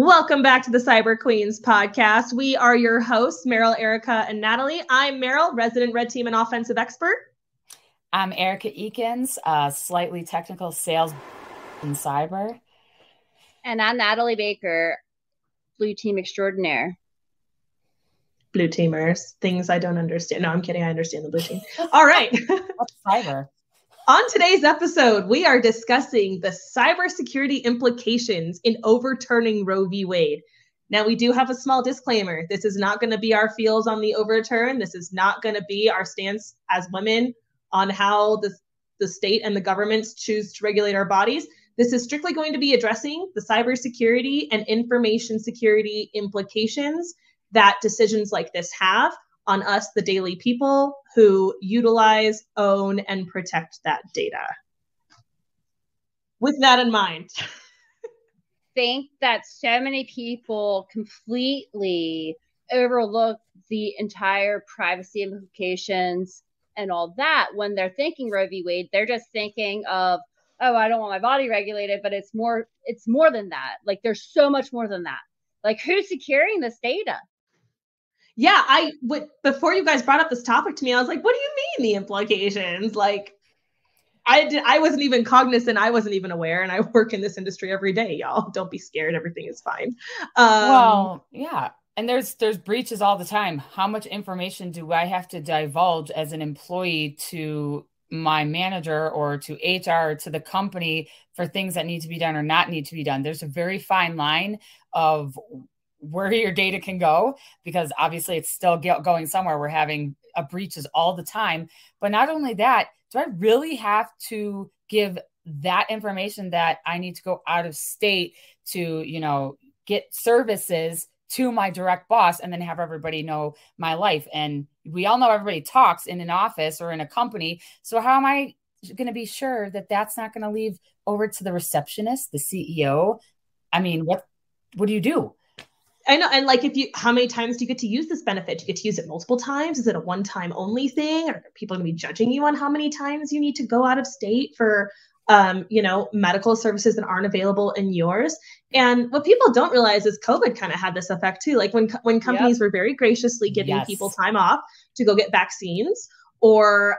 Welcome back to the Cyber Queens podcast. We are your hosts, Meryl, Erica, and Natalie. I'm Meryl, resident red team and offensive expert. I'm Erica Eakins, slightly technical sales in cyber. And I'm Natalie Baker, blue team extraordinaire. Blue teamers, things I don't understand. No, I'm kidding. I understand the blue team. All right. What's cyber? On today's episode, we are discussing the cybersecurity implications in overturning Roe v. Wade. Now, we do have a small disclaimer. This is not going to be our feels on the overturn. This is not going to be our stance as women on how the state and the governments choose to regulate our bodies. This is strictly going to be addressing the cybersecurity and information security implications that decisions like this have on us, the daily people who utilize, own, and protect that data. With that in mind, I think that so many people completely overlook the entire privacy implications and all that when they're thinking Roe v. Wade. They're just thinking of, oh, I don't want my body regulated, but it's more than that. Like, there's so much more than that. Like, who's securing this data? Yeah, before you guys brought up this topic to me, I was like, what do you mean the implications? Like, I wasn't even cognizant. I wasn't even aware. And I work in this industry every day, y'all. Don't be scared. Everything is fine. Well, yeah. And there's breaches all the time. How much information do I have to divulge as an employee to my manager or to HR or to the company for things that need to be done or not need to be done? There's a very fine line of where your data can go, because obviously it's still going somewhere. We're having breaches all the time. But not only that, do I really have to give that information that I need to go out of state to, get services to my direct boss and then have everybody know my life? And we all know everybody talks in an office or in a company. So how am I going to be sure that that's not going to leave over to the receptionist, the CEO? I mean, what do you do? I know. And like, how many times do you get to use this benefit? Do you get to use it multiple times? Is it a one-time only thing? Are people going to be judging you on how many times you need to go out of state for, medical services that aren't available in yours? And what people don't realize is COVID kind of had this effect too. Like when companies were very graciously giving people time off to go get vaccines or,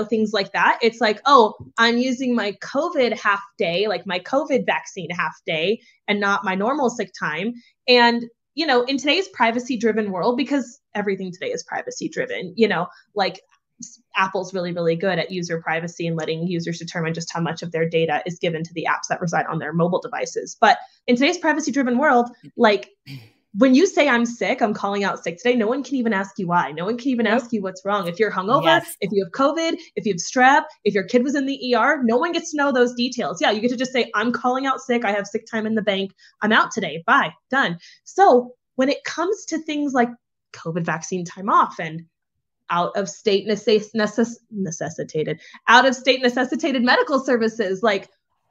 things like that. It's like, oh, I'm using my COVID half day, like my COVID vaccine half day and not my normal sick time. And, in today's privacy driven world, because everything today is privacy driven, like Apple's really, really good at user privacy and letting users determine just how much of their data is given to the apps that reside on their mobile devices. But in today's privacy driven world, like, when you say I'm sick, I'm calling out sick today, no one can even ask you why. No one can even ask you what's wrong. If you're hungover, if you have COVID, if you have strep, if your kid was in the ER, no one gets to know those details. Yeah, you get to just say, I'm calling out sick. I have sick time in the bank. I'm out today. Bye. Done. So when it comes to things like COVID vaccine time off and out of state necessitated medical services, like,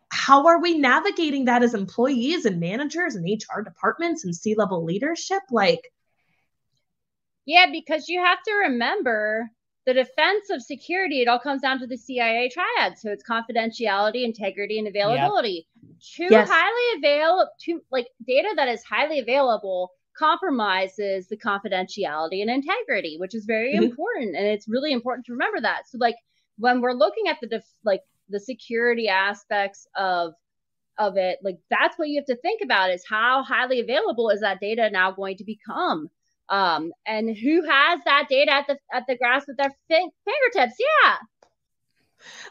how are we navigating that as employees and managers and HR departments and C-level leadership? Like, yeah, because you have to remember the defense of security, it all comes down to the CIA triad. So it's confidentiality, integrity, and availability. Data that is highly available compromises the confidentiality and integrity, which is very important. And it's really important to remember that. So like when we're looking at the security aspects of it, like, that's what you have to think about, is how highly available is that data now going to become, and who has that data at the grasp of their fingertips.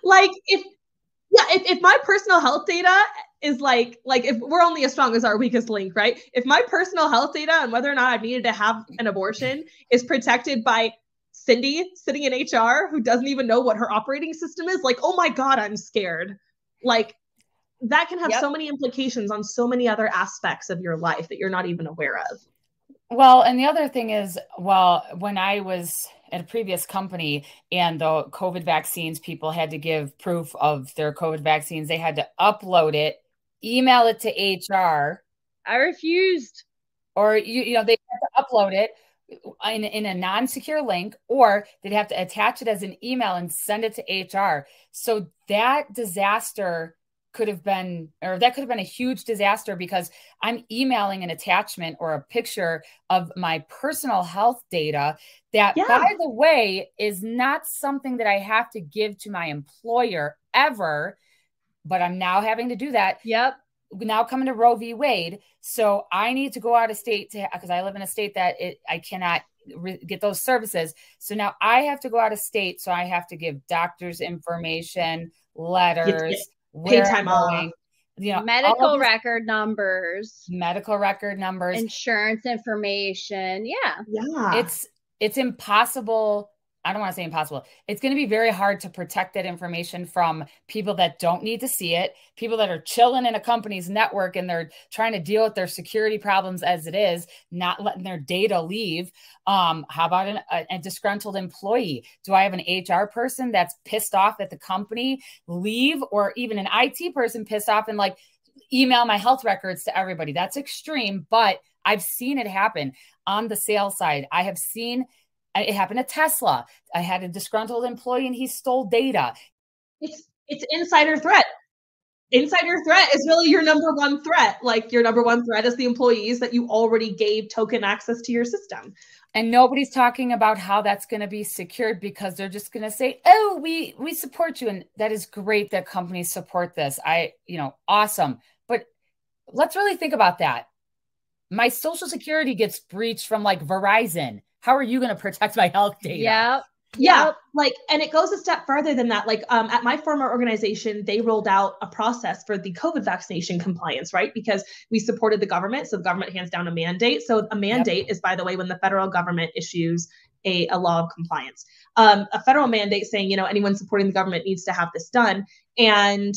Like, if my personal health data is like if we're only as strong as our weakest link, right? If my personal health data and whether or not I needed to have an abortion is protected by Cindy sitting in HR who doesn't even know what her operating system is, like, oh my God, I'm scared. Like, that can have so many implications on so many other aspects of your life that you're not even aware of. Well, and the other thing is, when I was at a previous company and the COVID vaccines, people had to give proof of their COVID vaccines. They had to upload it, email it to HR. I refused. Or, they had to upload it in a non-secure link, or they'd have to attach it as an email and send it to HR. So that disaster could have been, or that could have been a huge disaster because I'm emailing an attachment or a picture of my personal health data that, by the way, is not something that I have to give to my employer ever, but I'm now having to do that. Yep. Now coming to Roe v. Wade. So I need to go out of state because I live in a state that I cannot get those services. So now I have to go out of state. So I have to give doctors information, letters, where I'm going, medical record numbers, insurance information. It's impossible. I don't want to say impossible. It's going to be very hard to protect that information from people that don't need to see it, people that are chilling in a company's network and they're trying to deal with their security problems as it is, not letting their data leave. How about a disgruntled employee? Do I have an HR person that's pissed off at the company leave, or even an IT person pissed off and like email my health records to everybody? That's extreme, but I've seen it happen on the sales side. I have seen it happened at Tesla. I had a disgruntled employee and he stole data. It's insider threat. Insider threat is really your number one threat. Like your number one threat is the employees that you already gave token access to your system. And nobody's talking about how that's going to be secured because they're just going to say, oh, we support you. And that is great that companies support this. Awesome. But let's really think about that. My social security gets breached from like Verizon. How are you going to protect my health data? Yeah. Like, and it goes a step further than that. Like, at my former organization, they rolled out a process for the COVID vaccination compliance, right? Because we supported the government. So the government hands down a mandate. So a mandate is, by the way, when the federal government issues a law of compliance, a federal mandate saying, anyone supporting the government needs to have this done. And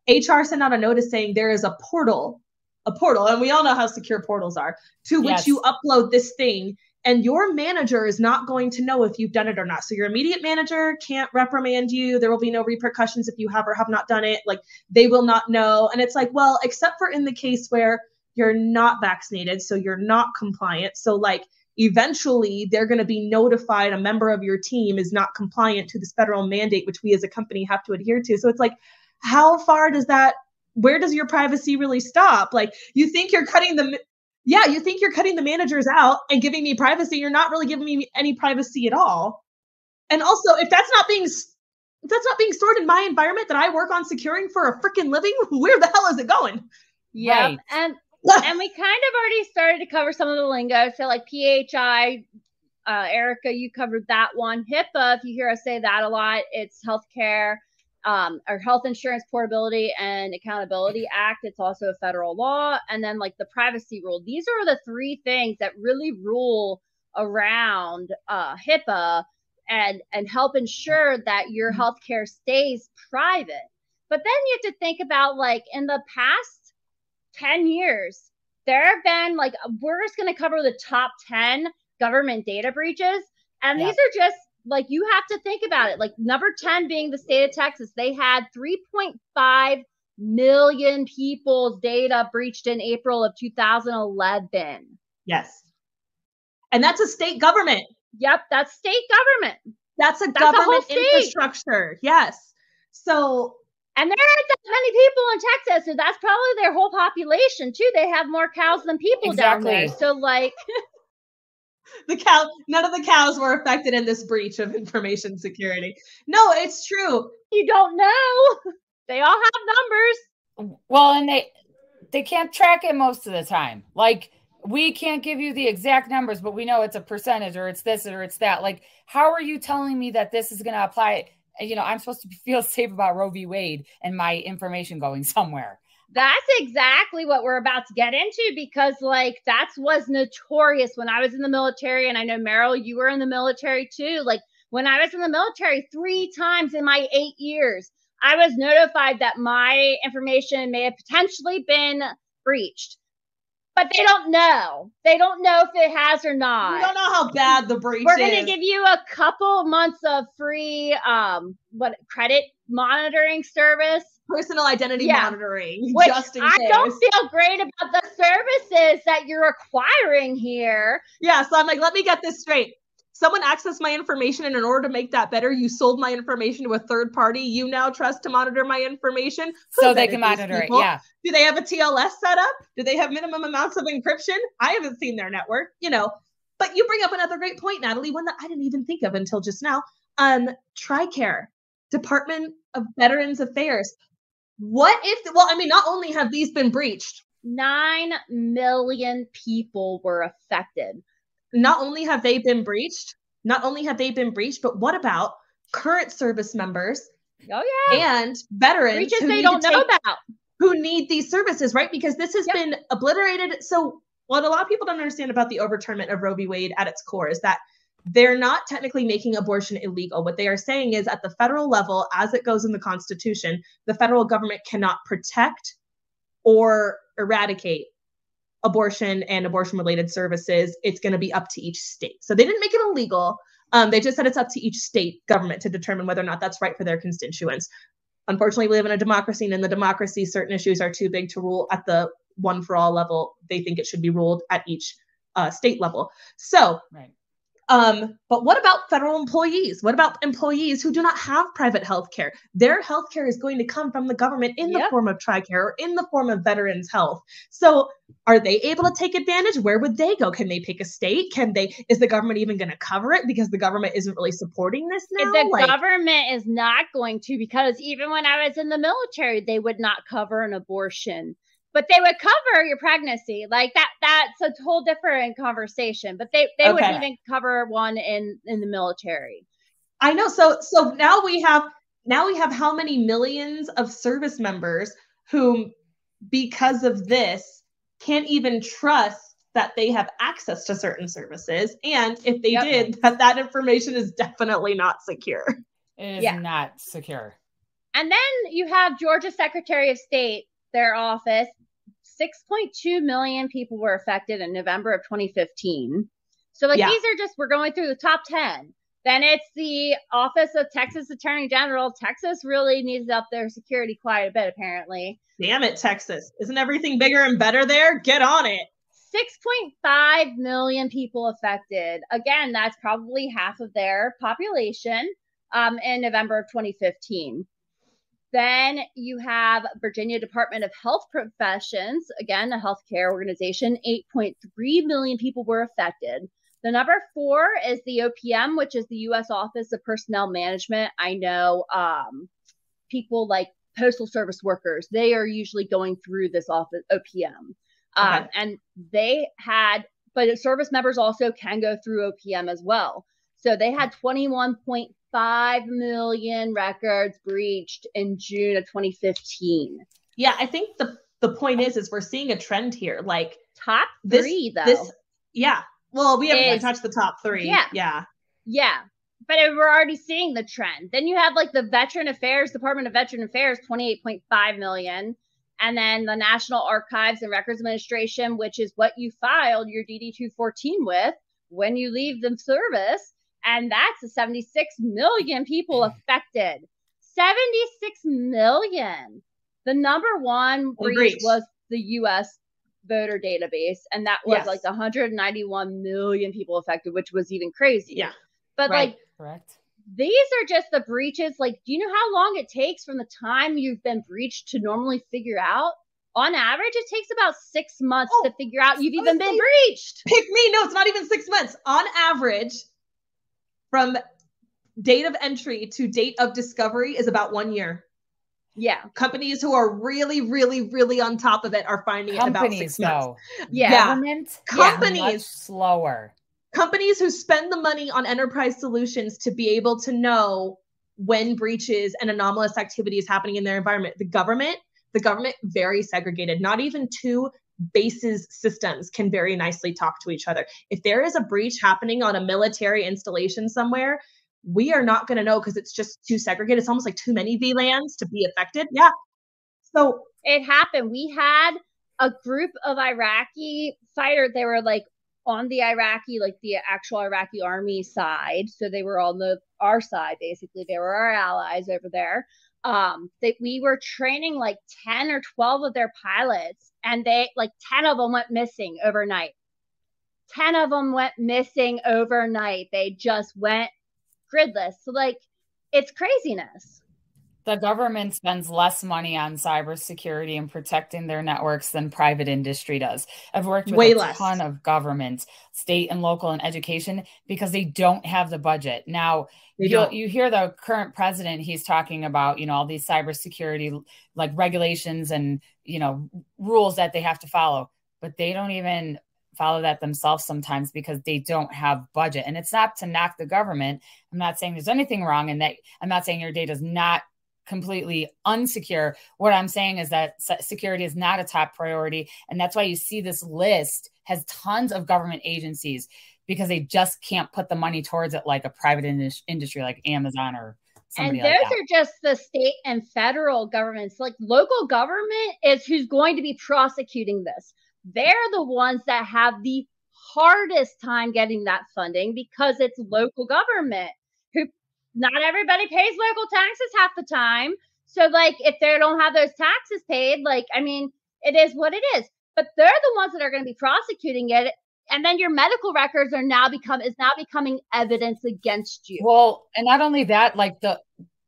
HR sent out a notice saying there is a portal, and we all know how secure portals are, to which you upload this thing. And your manager is not going to know if you've done it or not. So your immediate manager can't reprimand you. There will be no repercussions if you have or have not done it. Like, they will not know. And it's like, well, except for in the case where you're not vaccinated, so you're not compliant. So like, eventually they're going to be notified a member of your team is not compliant to this federal mandate, which we as a company have to adhere to. So it's like, how far does that, where does your privacy really stop? Like, you think you're cutting the managers out and giving me privacy. You're not really giving me any privacy at all. And also, if that's not being stored in my environment that I work on securing for a freaking living, where the hell is it going? Yeah. Right. And we kind of already started to cover some of the lingo. So like PHI, Erica, you covered that one. HIPAA, if you hear us say that a lot, it's healthcare. Our Health Insurance Portability and Accountability Act. It's also a federal law. And then like the privacy rule. These are the three things that really rule around HIPAA and help ensure that your healthcare stays private. But then you have to think about like in the past 10 years, there have been like, we're just going to cover the top 10 government data breaches. And these are just, like, you have to think about it. Like number 10 being the state of Texas, they had 3.5 million people's data breached in April of 2011. Yes. And that's a state government. Yep. That's state government. That's government infrastructure. Yes. So, and there aren't that many people in Texas. So that's probably their whole population too. They have more cows than people down there. So like... None of the cows were affected in this breach of information security. No, it's true. You don't know. They all have numbers. Well, and they can't track it most of the time. Like, we can't give you the exact numbers, but we know it's a percentage or it's this or it's that. Like, how are you telling me that this is going to apply? I'm supposed to feel safe about Roe v. Wade and my information going somewhere. That's exactly what we're about to get into, because like that was notorious when I was in the military. And I know, Meryl, you were in the military too. Like when I was in the military 3 times in my 8 years, I was notified that my information may have potentially been breached. But they don't know. They don't know if it has or not. We don't know how bad the breach is. We're going to give you a couple months of free credit monitoring service. Personal identity monitoring. Which just in case. I don't feel great about the services that you're acquiring here. Yeah, so I'm like, let me get this straight. someone accessed my information, and in order to make that better, you sold my information to a third party you now trust to monitor my information. So they can monitor it, yeah. Do they have a TLS set up? Do they have minimum amounts of encryption? I haven't seen their network, But you bring up another great point, Natalie, one that I didn't even think of until just now. TRICARE, Department of Veterans Affairs. What if, not only have these been breached, 9 million people were affected. Not only have they been breached, but what about current service members? Oh, yeah. And veterans breaches they don't know about, who need these services, right? Because this has been obliterated. So what a lot of people don't understand about the overturnment of Roe v. Wade at its core is that they're not technically making abortion illegal. What they are saying is at the federal level, as it goes in the Constitution, the federal government cannot protect or eradicate abortion and abortion-related services. It's going to be up to each state. So they didn't make it illegal. They just said it's up to each state government to determine whether or not that's right for their constituents. Unfortunately, we live in a democracy, and in the democracy, certain issues are too big to rule at the one-for-all level. They think it should be ruled at each state level. So, right. But what about federal employees? What about employees who do not have private health care? Their health care is going to come from the government in the form of TRICARE or in the form of Veterans Health. So are they able to take advantage? Where would they go? Can they pick a state? Is the government even going to cover it because the government isn't really supporting this now? The government is not going to, because even when I was in the military, they would not cover an abortion. But they would cover your pregnancy. Like that's a whole different conversation. But they wouldn't even cover one in the military. I know. So now we have how many millions of service members who, because of this, can't even trust that they have access to certain services. And if they did, that information is definitely not secure. It is not secure. And then you have Georgia Secretary of State, their office. 6.2 million people were affected in November of 2015. So these are just, we're going through the top 10. Then it's the Office of Texas Attorney General. Texas really needs up their security quite a bit, apparently. Damn it, Texas. Isn't everything bigger and better there? Get on it. 6.5 million people affected. Again, that's probably half of their population in November of 2015. Then you have Virginia Department of Health Professions, again, a healthcare organization. 8.3 million people were affected. The number 4 is the OPM, which is the U.S. Office of Personnel Management. I know people like postal service workers, they are usually going through this office, OPM. And but service members also can go through OPM as well. So they had 21.5 million records breached in June of 2015. Yeah, I think the point is we're seeing a trend here. Like top 3, though. Well, we haven't even touched the top 3. Yeah. But we're already seeing the trend. Then you have like the Department of Veteran Affairs, 28.5 million. And then the National Archives and Records Administration, which is what you filed your DD-214 with when you leave the service. And that's 76 million people affected. 76 million. The number 1 breach was the U.S. voter database. And that was like 191 million people affected, which was even crazy. Yeah. But correct. These are just the breaches. Like, do you know how long it takes from the time you've been breached to normally figure out? On average, it takes about 6 months to figure out you've even been breached. Pick me. No, it's not even 6 months. On average, from date of entry to date of discovery is about 1 year. Yeah. Companies who are really, really, really on top of it are finding it in about 6 months. Government, companies much slower. Companies who spend the money on enterprise solutions to be able to know when breaches and anomalous activity is happening in their environment. The government, very segregated. Not even 2 bases systems can very nicely talk to each other. If there is a breach happening on a military installation somewhere, we are not going to know because it's just too segregated. It's almost like too many VLANs to be affected. Yeah. So it happened. We had a group of Iraqi fighters. They were like on the Iraqi, like the actual Iraqi army side. So they were on our side, basically. They were our allies over there. We were training like 10 or 12 of their pilots, and 10 of them went missing overnight. 10 of them went missing overnight. They just went gridless. So like, it's craziness. The government spends less money on cybersecurity and protecting their networks than private industry does. I've worked with a ton of governments, state and local, and education, because they don't have the budget. Now, you hear the current president, he's talking about, all these cybersecurity like regulations and, rules that they have to follow, but they don't even follow that themselves sometimes because they don't have budget. And it's not to knock the government. I'm not saying there's anything wrong in that. I'm not saying your data is not completely unsecure. What I'm saying is that security is not a top priority. And that's why you see this list has tons of government agencies, because they just can't put the money towards it like a private industry like Amazon or somebody like that. And those are just the state and federal governments. Like local government is who's going to be prosecuting this. They're the ones that have the hardest time getting that funding, because it's local government who not everybody pays local taxes half the time. So like if they don't have those taxes paid, it is what it is. But they're the ones that are going to be prosecuting it. And then your medical records are now becoming evidence against you. Well, and not only that, like the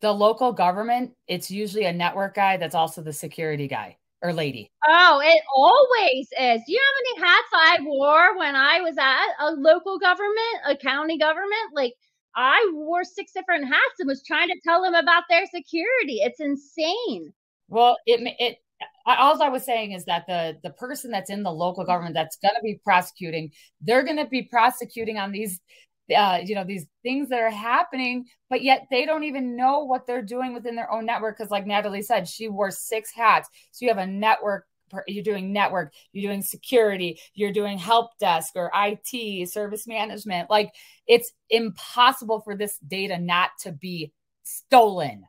local government, it's usually a network guy that's also the security guy or lady. Oh, it always is. Do you know how many hats I wore when I was at a local government, a county government? Like I wore 6 different hats and was trying to tell them about their security. It's insane. Well, all I was saying is that the person that's in the local government that's going to be prosecuting, they're going to be prosecuting on these, these things that are happening, but yet they don't even know what they're doing within their own network. Because like Natalie said, she wore 6 hats. So you have a network, you're doing network, you're doing security, you're doing help desk or IT, service management. Like it's impossible for this data not to be stolen.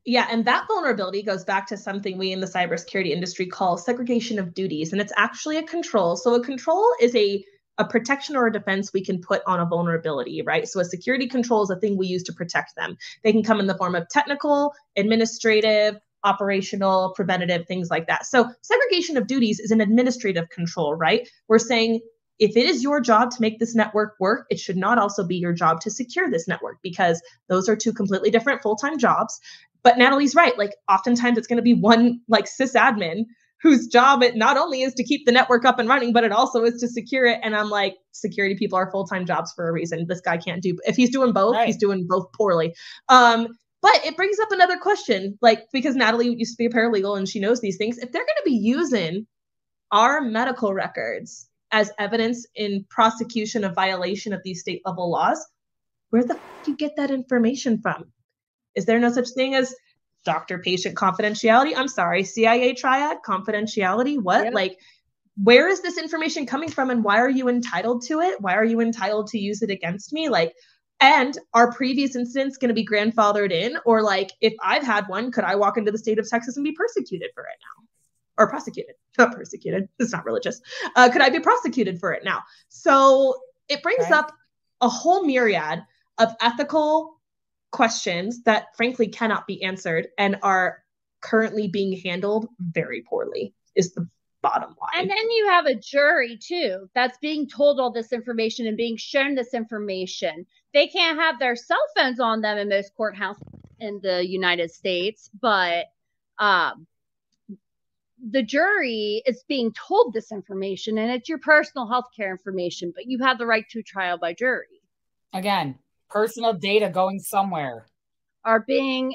Yeah, and that vulnerability goes back to something we in the cybersecurity industry call segregation of duties. And it's actually a control. So a control is a protection or a defense we can put on a vulnerability, right? So a security control is a thing we use to protect them. They can come in the form of technical, administrative, operational, preventative, things like that. So segregation of duties is an administrative control, right? We're saying if it is your job to make this network work, it should not also be your job to secure this network, because those are 2 completely different full-time jobs. But Natalie's right. Like oftentimes it's going to be one like sysadmin whose job it not only is to keep the network up and running, but it also is to secure it. And I'm like, security people are full-time jobs for a reason. This guy can't do, if he's doing both, He's doing both poorly. But it brings up another question, like, because Natalie used to be a paralegal and she knows these things. If they're going to be using our medical records as evidence in prosecution of violation of these state level laws, where the fuck do you get that information from? Is there no such thing as doctor-patient confidentiality? I'm sorry, CIA Triad confidentiality? What? Yep. Like, where is this information coming from, and why are you entitled to it? Why are you entitled to use it against me? Like, and are previous incidents going to be grandfathered in? Or like, if I've had one, could I walk into the state of Texas and be persecuted for it now? Or prosecuted, not persecuted. It's not religious. Could I be prosecuted for it now? So it brings up a whole myriad of ethical questions that frankly cannot be answered and are currently being handled very poorly, is the bottom line. And then you have a jury too that's being told all this information and being shown this information. They can't have their cell phones on them in most courthouses in the United States, but the jury is being told this information, and it's your personal healthcare information, but you have the right to trial by jury. Again, personal data going somewhere. Are being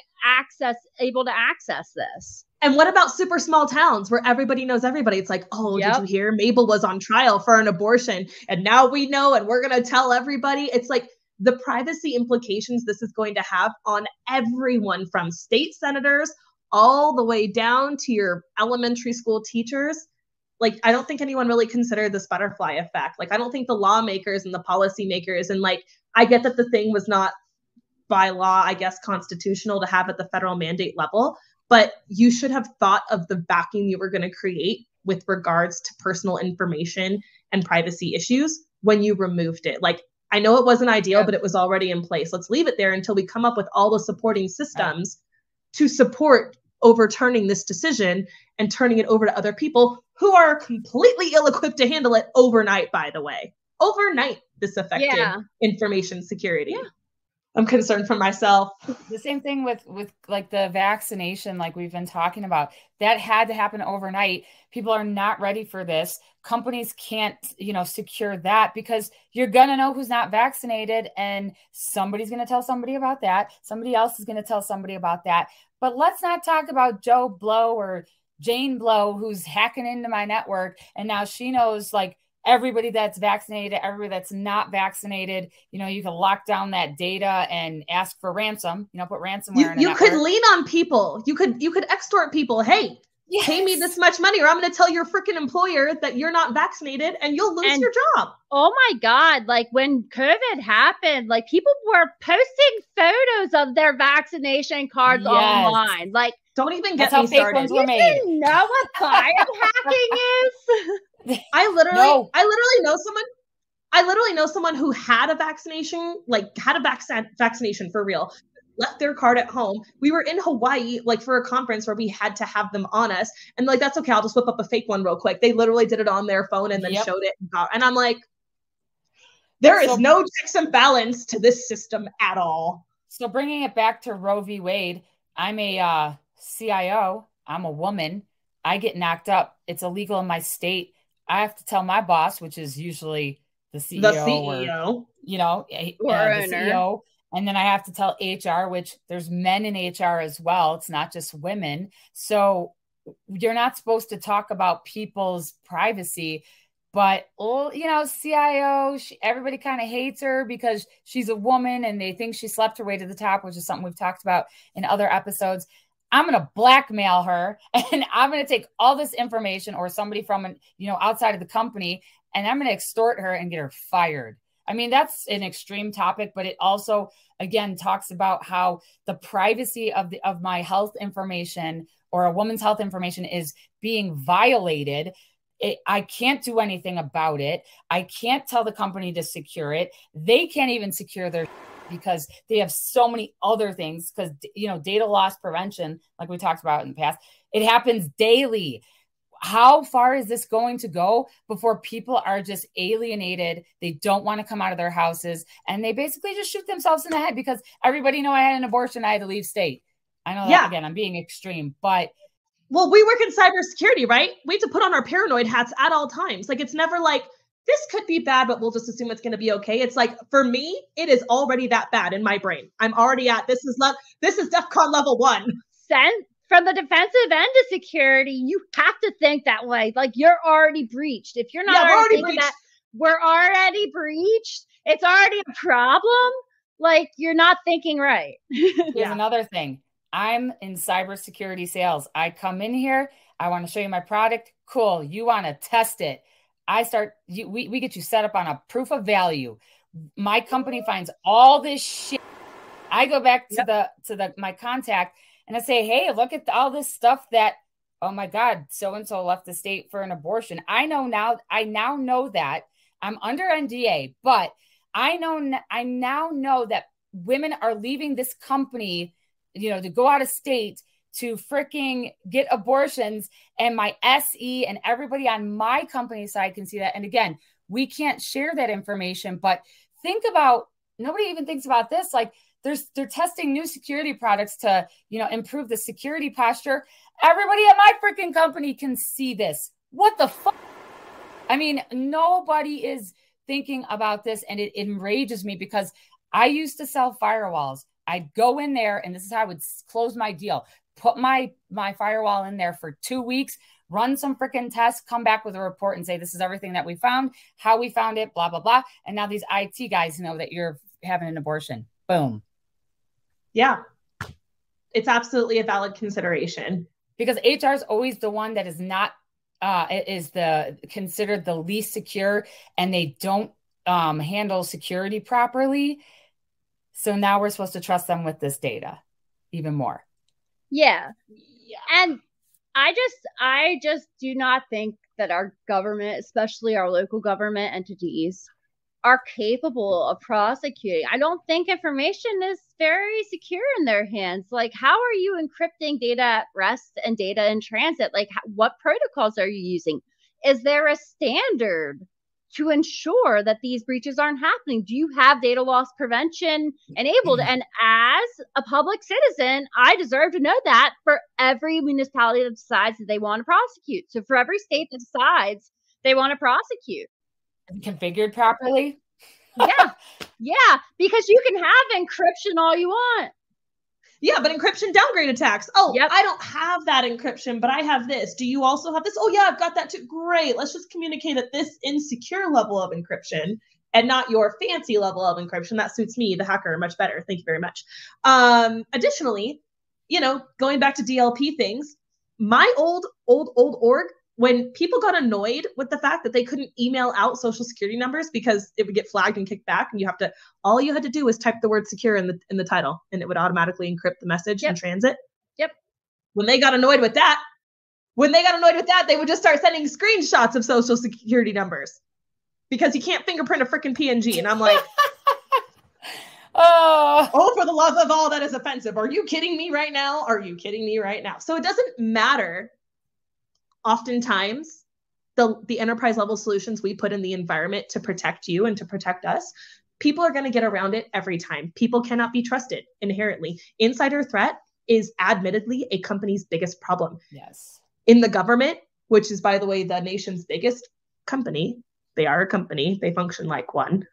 able to access this. And what about super small towns where everybody knows everybody? It's like, oh, Did you hear? Mabel was on trial for an abortion, and now we know, and we're going to tell everybody. It's like the privacy implications this is going to have on everyone, from state senators all the way down to your elementary school teachers. Like, I don't think anyone really considered this butterfly effect. Like, I don't think the lawmakers and the policymakers, and like, I get that the thing was not by law, I guess, constitutional to have at the federal mandate level, but you should have thought of the vacuum you were going to create with regards to personal information and privacy issues when you removed it. Like, I know it wasn't ideal, but it was already in place. Let's leave it there until we come up with all the supporting systems to support overturning this decision and turning it over to other people who are completely ill-equipped to handle it overnight, by the way. overnight this affected information security. Yeah. I'm concerned for myself. The same thing with like the vaccination, like we've been talking about, that had to happen overnight. People are not ready for this. Companies can't, secure that, because you're going to know who's not vaccinated, and somebody's going to tell somebody about that. Somebody else is going to tell somebody about that. But let's not talk about Joe Blow or Jane Blow, who's hacking into my network. And now she knows like everybody that's vaccinated, everybody that's not vaccinated. You can lock down that data and ask for ransom, put ransomware in a You could lean on people. You could extort people. Hey, pay me this much money, or I'm going to tell your freaking employer that you're not vaccinated and you'll lose your job. Oh my God. Like when COVID happened, like people were posting photos of their vaccination cards online. Like, don't even get me started. You didn't know what biohacking is? I literally know someone who had a vaccination, like had a vaccination for real, left their card at home. We were in Hawaii, like for a conference where we had to have them on us. And like, that's okay. I'll just whip up a fake one real quick. They literally did it on their phone and then showed it. And I'm like, there is no checks and balance to this system at all. So bringing it back to Roe v. Wade, I'm a CIO. I'm a woman. I get knocked up. It's illegal in my state. I have to tell my boss, which is usually the CEO. The CEO. The CEO. And then I have to tell HR, which there's men in HR as well. It's not just women. So you're not supposed to talk about people's privacy. But, CIO, everybody kind of hates her because she's a woman and they think she slept her way to the top, which is something we've talked about in other episodes. I'm going to blackmail her and I'm going to take all this information, or somebody from, outside of the company, and I'm going to extort her and get her fired. I mean, that's an extreme topic, but it also, again, talks about how the privacy of my health information, or a woman's health information, is being violated. I can't do anything about it. I can't tell the company to secure it. They can't even secure their because they have so many other things, because, data loss prevention, like we talked about in the past, it happens daily. How far is this going to go before people are just alienated? They don't want to come out of their houses, and they basically just shoot themselves in the head because everybody knew I had an abortion. I had to leave state. I know that, again, I'm being extreme, but. Well, we work in cybersecurity, right? We have to put on our paranoid hats at all times. Like, it's never like, this could be bad, but we'll just assume it's going to be okay. It's like, for me, it is already that bad in my brain. I'm already at, this is DEFCON level 1. From the defensive end of security, you have to think that way. Like, you're already breached. If you're not already thinking that we're already breached, it's already a problem. Like, you're not thinking right. Here's another thing. I'm in cybersecurity sales. I come in here. I want to show you my product. Cool. You want to test it. We get you set up on a proof of value. My company finds all this shit. I go back to my contact and I say, hey, look at all this stuff that, oh my God, so-and-so left the state for an abortion. I now know that. I'm under NDA, but I now know that women are leaving this company, to go out of state to freaking get abortions, and my SE and everybody on my company side can see that. And again, we can't share that information, but think about, nobody even thinks about this. Like, they're testing new security products to, improve the security posture. Everybody at my freaking company can see this. What the fuck? I mean, nobody is thinking about this, and it enrages me because I used to sell firewalls. I'd go in there, and this is how I would close my deal. Put my firewall in there for 2 weeks, run some freaking tests, come back with a report and say, this is everything that we found, how we found it, blah, blah, blah. And now these IT guys know that you're having an abortion. Boom. Yeah. It's absolutely a valid consideration. Because HR is always the one that is not, considered the least secure, and they don't handle security properly. So now we're supposed to trust them with this data even more. Yeah. And I just do not think that our government, especially our local government entities, are capable of prosecuting. I don't think information is very secure in their hands. Like, how are you encrypting data at rest and data in transit? Like, what protocols are you using? Is there a standard to ensure that these breaches aren't happening? Do you have data loss prevention enabled? And as a public citizen, I deserve to know that for every municipality that decides that they want to prosecute. So for every state that decides they want to prosecute. Configured properly? Yeah, because you can have encryption all you want. Yeah, but encryption downgrade attacks. Oh, Yep. I don't have that encryption, but I have this. Do you also have this? Oh, yeah, I've got that too. Great. Let's just communicate at this insecure level of encryption and not your fancy level of encryption. That suits me, the hacker, much better. Thank you very much. Additionally, going back to DLP things, my old org, when people got annoyed with the fact that they couldn't email out social security numbers because it would get flagged and kicked back, and all you had to do was type the word secure in the title, and it would automatically encrypt the message in transit. Yep. When they got annoyed with that, they would just start sending screenshots of social security numbers because you can't fingerprint a freaking PNG. And I'm like, oh, for the love of all that is offensive. Are you kidding me right now? So it doesn't matter. Oftentimes, the enterprise level solutions we put in the environment to protect you and to protect us, people are going to get around it every time. People cannot be trusted inherently. Insider threat is admittedly a company's biggest problem. Yes. In the government, which is, by the way, the nation's biggest company, they are a company, they function like one.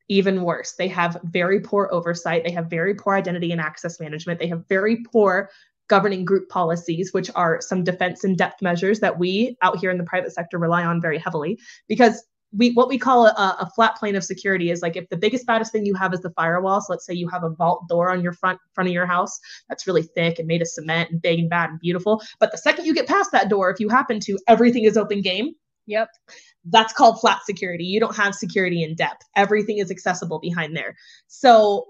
Even worse, they have very poor oversight. They have very poor identity and access management. They have very poor governing group policies, which are some defense in depth measures that we out here in the private sector rely on very heavily, because what we call a flat plane of security is like if the biggest, baddest thing you have is the firewall. So let's say you have a vault door on your front of your house that's really thick and made of cement and big and bad and beautiful. But the second you get past that door, if you happen to, everything is open game. Yep. That's called flat security. You don't have security in depth. Everything is accessible behind there. So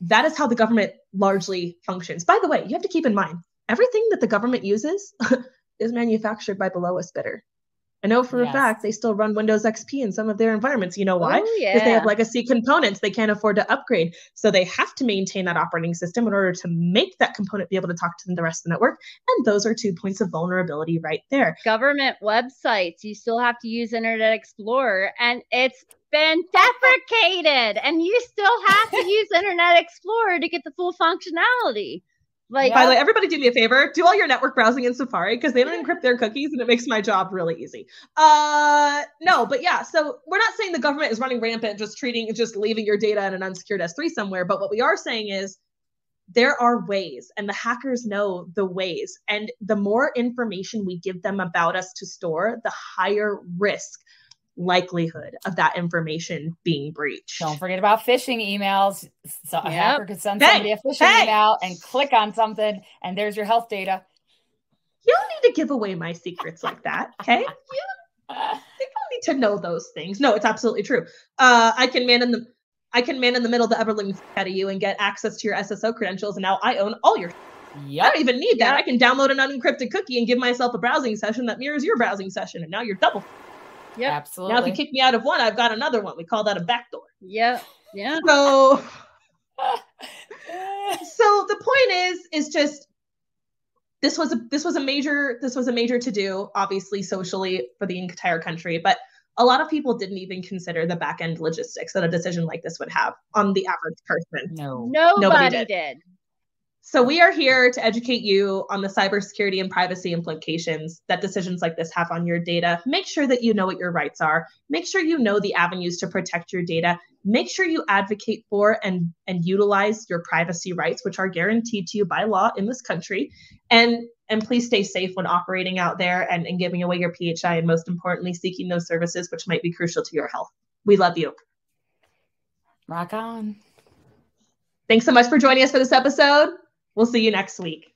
that is how the government largely functions. By the way, you have to keep in mind, everything that the government uses is manufactured by the lowest bidder. I know for a fact they still run Windows XP in some of their environments. You know why? Because they have legacy components they can't afford to upgrade. So they have to maintain that operating system in order to make that component be able to talk to the rest of the network. And those are 2 points of vulnerability right there. Government websites, you still have to use Internet Explorer, and it's been deprecated, and you still have to use Internet Explorer to get the full functionality. Like, by the way, everybody do me a favor, do all your network browsing in Safari, because they don't encrypt their cookies and it makes my job really easy. No, but yeah, so we're not saying the government is running rampant, just leaving your data in an unsecured S3 somewhere. But what we are saying is there are ways, and the hackers know the ways. And the more information we give them about us to store, the higher risk likelihood of that information being breached. Don't forget about phishing emails. So a hacker could send somebody a phishing email and click on something, and there's your health data. You don't need to give away my secrets like that, okay? You don't need to know those things. No, it's absolutely true. I can man in the middle of the Everlings out of you and get access to your SSO credentials, and now I own all your. Yep. I don't even need that. I can download an unencrypted cookie and give myself a browsing session that mirrors your browsing session, and now you're double. Yeah, absolutely. Now, if you kick me out of one, I've got another one. We call that a backdoor. Yeah. So the point is just this was a major to do, obviously socially for the entire country, but a lot of people didn't even consider the back end logistics that a decision like this would have on the average person. No, nobody did. So we are here to educate you on the cybersecurity and privacy implications that decisions like this have on your data. Make sure that you know what your rights are. Make sure you know the avenues to protect your data. Make sure you advocate for and utilize your privacy rights, which are guaranteed to you by law in this country. And please stay safe when operating out there and giving away your PHI, and most importantly, seeking those services which might be crucial to your health. We love you. Rock on. Thanks so much for joining us for this episode. We'll see you next week.